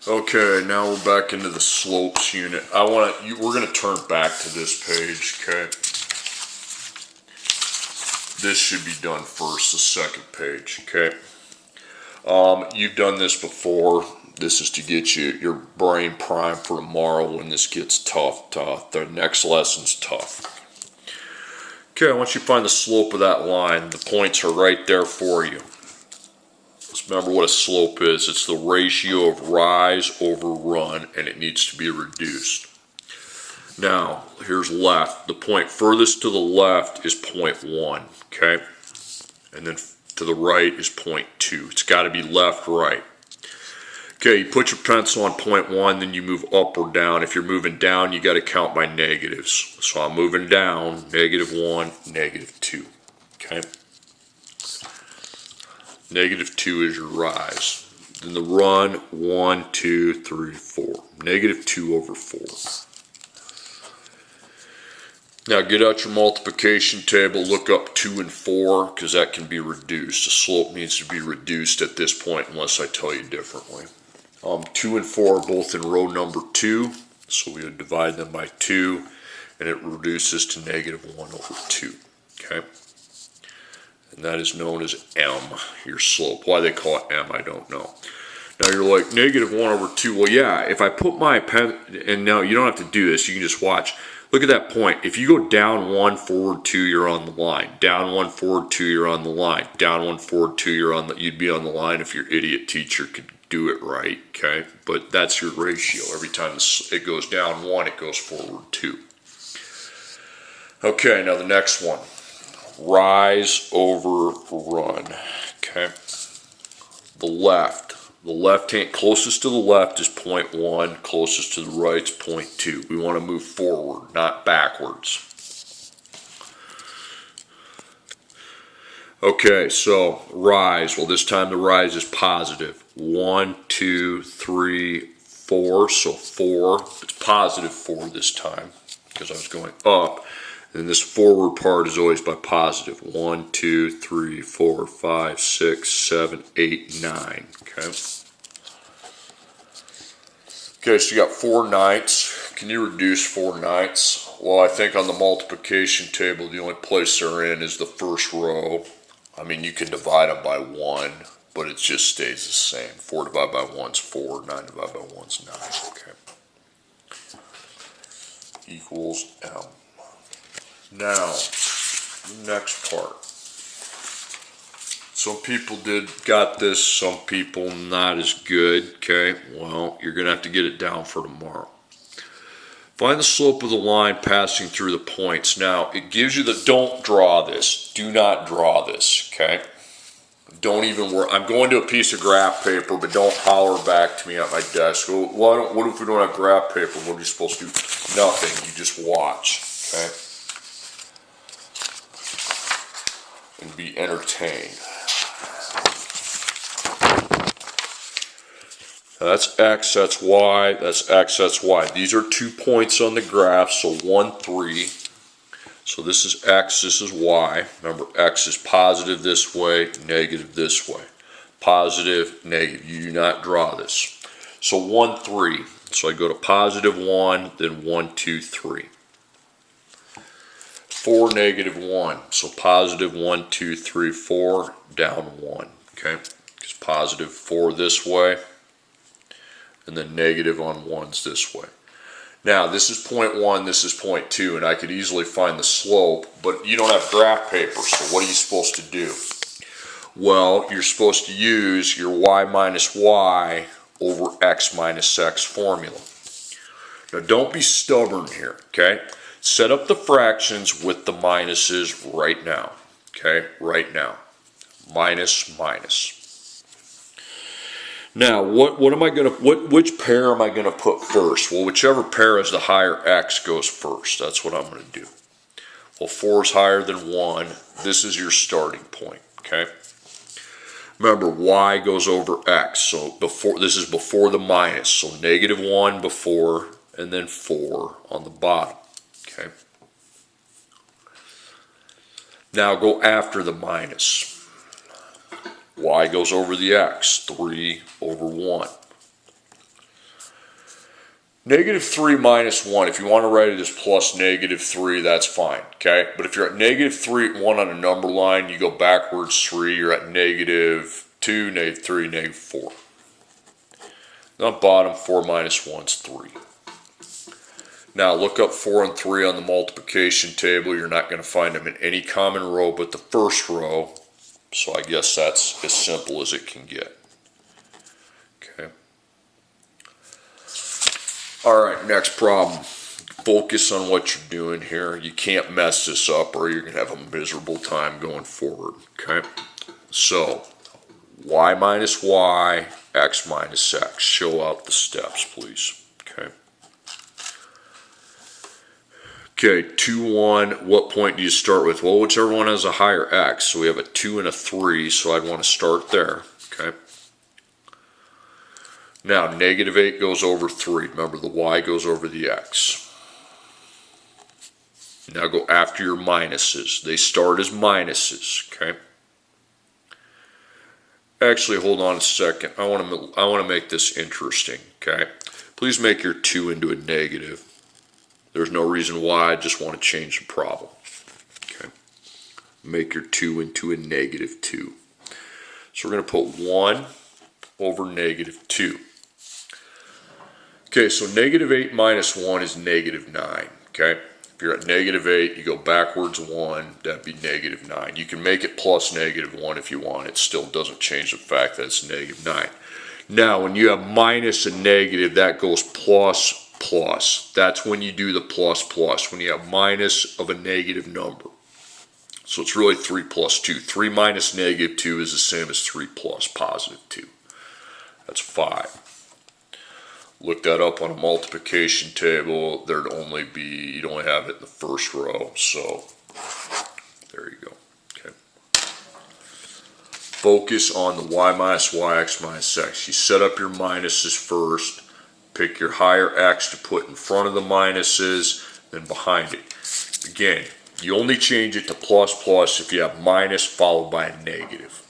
Okay, now we're back into the slopes unit. We're going to turn back to this page, okay? This should be done first, the second page, okay? You've done this before. This is to get your brain primed for tomorrow when this gets tough. The next lesson's tough. Okay, once you find the slope of that line, the points are right there for you. Just remember what a slope is. It's the ratio of rise over run, and it needs to be reduced. Now, here's left. The point furthest to the left is 0.1, okay? And then to the right is 0.2. It's got to be left, right. Okay, you put your pencil on 0.1, then you move up or down. If you're moving down, you got to count by negatives. So I'm moving down, -1, -2, okay? -2 is your rise. Then the run, 1, 2, 3, 4. -2 over 4. Now get out your multiplication table, look up 2 and 4, because that can be reduced. The slope needs to be reduced at this point unless I tell you differently. 2 and 4 are both in row number 2, so we would divide them by 2, and it reduces to -1 over 2, okay? And that is known as M, your slope. Why they call it M, I don't know. Now you're like, -1 over 2. Well, yeah, if I put my pen, and now you don't have to do this, you can just watch. Look at that point. If you go down 1, forward 2, you're on the line. Down 1, forward 2, you're on the line. Down 1, forward 2, you'd be on the line if your idiot teacher could do it right, okay? But that's your ratio. Every time it goes down 1, it goes forward 2. Okay, now the next one. Rise over run, okay? The left hand, closest to the left is 0.1, closest to the right is 0.2. We want to move forward, not backwards. Okay, so rise, well this time the rise is positive. 1, 2, 3, 4, so 4. It's positive 4 this time because I was going up. And this forward part is always by positive. 1, 2, 3, 4, 5, 6, 7, 8, 9. Okay. Okay, so you got 4/9. Can you reduce 4/9? Well, I think on the multiplication table, the only place they're in is the first row. I mean, you can divide them by 1, but it just stays the same. 4 divided by 1 is 4. 9 divided by 1 is 9. Okay. Equals M. Now, next part. Some people got this, some people not as good, okay? Well, you're going to have to get it down for tomorrow. Find the slope of the line passing through the points. Now, it gives you don't draw this. Do not draw this, okay? Don't even worry. I'm going to a piece of graph paper, but don't holler back to me at my desk. Well, what if we don't have graph paper? What are you supposed to do? Nothing. You just watch, okay? And be entertained. That's X, that's Y, that's X, that's Y. These are 2 points on the graph, so 1, 3. So this is X, this is Y. Remember, X is positive this way, negative this way. Positive, negative. You do not draw this. So 1, 3. So I go to +1, then 1, 2, 3. 4, -1. So +1, 2, 3, 4, down 1. Okay? Because +4 this way, and then negative on 1's this way. Now, this is 0.1, this is 0.2, and I could easily find the slope, but you don't have graph paper, so what are you supposed to do? Well, you're supposed to use your y minus y over x minus x formula. Now, don't be stubborn here, okay? Set up the fractions with the minuses right now, okay? Right now. Minus, minus. Now, which pair am I going to put first? Well, whichever pair has the higher x goes first. That's what I'm going to do. Well, 4 is higher than 1. This is your starting point, okay? Remember, y goes over x. So this is before the minus. So -1 before, and then 4 on the bottom, okay? Now go after the minus. Y goes over the x, 3 over 1. Negative 3 minus 1, if you want to write it as plus negative 3, that's fine, okay? But if you're at negative 3 at 1 on a number line, you go backwards 3, you're at negative 2, negative 3, negative 4. On bottom, 4 minus 1 is 3. Now look up 4 and 3 on the multiplication table. You're not going to find them in any common row but the first row. So I guess that's as simple as it can get. Okay. Alright, next problem. Focus on what you're doing here. You can't mess this up or you're going to have a miserable time going forward. Okay. So, y minus y, x minus x. Show out the steps, please. Okay. Okay, 2, 1, what point do you start with? Well, whichever one has a higher x. So we have a 2 and a 3, so I'd want to start there. Okay. Now, negative 8 goes over 3. Remember, the y goes over the x. Now go after your minuses. They start as minuses, okay? Actually, hold on a second. I want to make this interesting, okay? Please make your 2 into a negative. There's no reason why. I just want to change the problem. Okay. Make your 2 into a negative 2. So we're going to put 1 over negative 2. Okay, so negative 8 minus 1 is negative 9. Okay. If you're at negative 8, you go backwards 1, that'd be negative 9. You can make it plus negative 1 if you want. It still doesn't change the fact that it's negative 9. Now, when you have minus and negative, that goes plus, plus. That's when you do the plus, plus, when you have minus of a negative number. So it's really 3 plus 2. 3 minus negative 2 is the same as 3 plus positive 2. That's 5. Look that up on a multiplication table. There'd only be, you'd only have it in the first row. So there you go. Okay. Focus on the y minus y, x minus x. You set up your minuses first. Pick your higher x to put in front of the minuses, then behind it. Again, you only change it to plus plus if you have minus followed by a negative.